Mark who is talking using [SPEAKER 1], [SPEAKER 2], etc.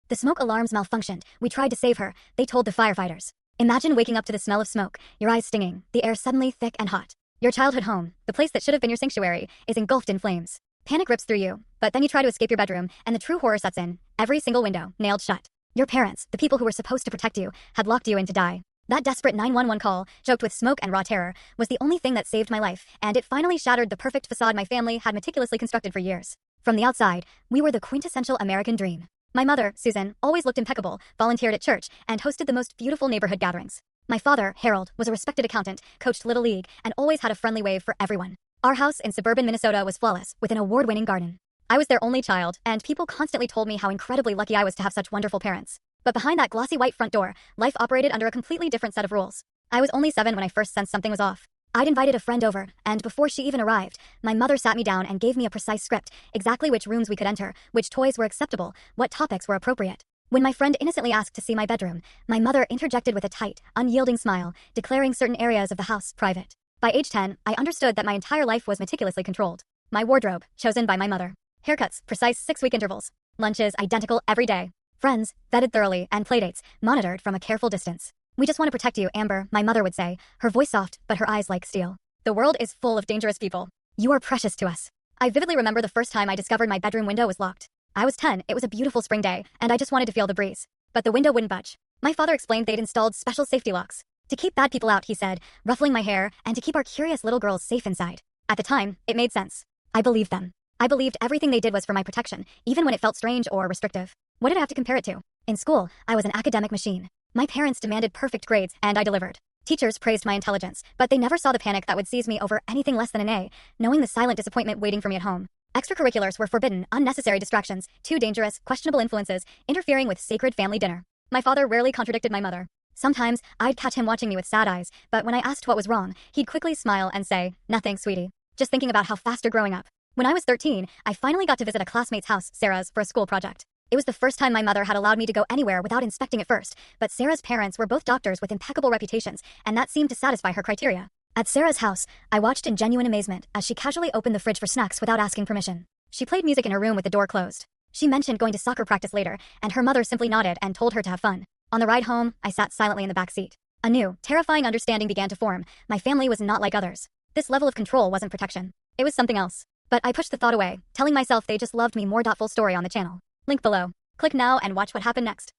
[SPEAKER 1] The smoke alarms malfunctioned. We tried to save her, they told the firefighters. Imagine waking up to the smell of smoke, your eyes stinging, the air suddenly thick and hot. Your childhood home, the place that should have been your sanctuary, is engulfed in flames. Panic rips through you, but then you try to escape your bedroom, and the true horror sets in. Every single window, nailed shut. Your parents, the people who were supposed to protect you, had locked you in to die. That desperate 911 call, choked with smoke and raw terror, was the only thing that saved my life, and it finally shattered the perfect facade my family had meticulously constructed for years. From the outside, we were the quintessential American dream. My mother, Susan, always looked impeccable, volunteered at church, and hosted the most beautiful neighborhood gatherings. My father, Harold, was a respected accountant, coached Little League, and always had a friendly wave for everyone. Our house in suburban Minnesota was flawless, with an award-winning garden. I was their only child, and people constantly told me how incredibly lucky I was to have such wonderful parents. But behind that glossy white front door, life operated under a completely different set of rules. I was only 7 when I first sensed something was off. I'd invited a friend over, and before she even arrived, my mother sat me down and gave me a precise script, exactly which rooms we could enter, which toys were acceptable, what topics were appropriate. When my friend innocently asked to see my bedroom, my mother interjected with a tight, unyielding smile, declaring certain areas of the house private. By age 10, I understood that my entire life was meticulously controlled. My wardrobe, chosen by my mother. Haircuts, precise 6-week intervals. Lunches, identical every day. Friends, vetted thoroughly, and playdates, monitored from a careful distance. "We just want to protect you, Amber," my mother would say, her voice soft, but her eyes like steel. "The world is full of dangerous people. You are precious to us." I vividly remember the first time I discovered my bedroom window was locked. I was 10, it was a beautiful spring day, and I just wanted to feel the breeze. But the window wouldn't budge. My father explained they'd installed special safety locks. To keep bad people out, he said, ruffling my hair, and to keep our curious little girls safe inside. At the time, it made sense. I believed them. I believed everything they did was for my protection, even when it felt strange or restrictive. What did I have to compare it to? In school, I was an academic machine. My parents demanded perfect grades, and I delivered. Teachers praised my intelligence, but they never saw the panic that would seize me over anything less than an A, knowing the silent disappointment waiting for me at home. Extracurriculars were forbidden, unnecessary distractions, too dangerous, questionable influences, interfering with sacred family dinner. My father rarely contradicted my mother. Sometimes, I'd catch him watching me with sad eyes, but when I asked what was wrong, he'd quickly smile and say, "Nothing, sweetie. Just thinking about how fast you're growing up." When I was 13, I finally got to visit a classmate's house, Sarah's, for a school project. It was the first time my mother had allowed me to go anywhere without inspecting it first, but Sarah's parents were both doctors with impeccable reputations, and that seemed to satisfy her criteria. At Sarah's house, I watched in genuine amazement as she casually opened the fridge for snacks without asking permission. She played music in her room with the door closed. She mentioned going to soccer practice later, and her mother simply nodded and told her to have fun. On the ride home, I sat silently in the back seat. A new, terrifying understanding began to form. My family was not like others. This level of control wasn't protection. It was something else. But I pushed the thought away, telling myself they just loved me more. Full story on the channel. Link below. Click now and watch what happened next.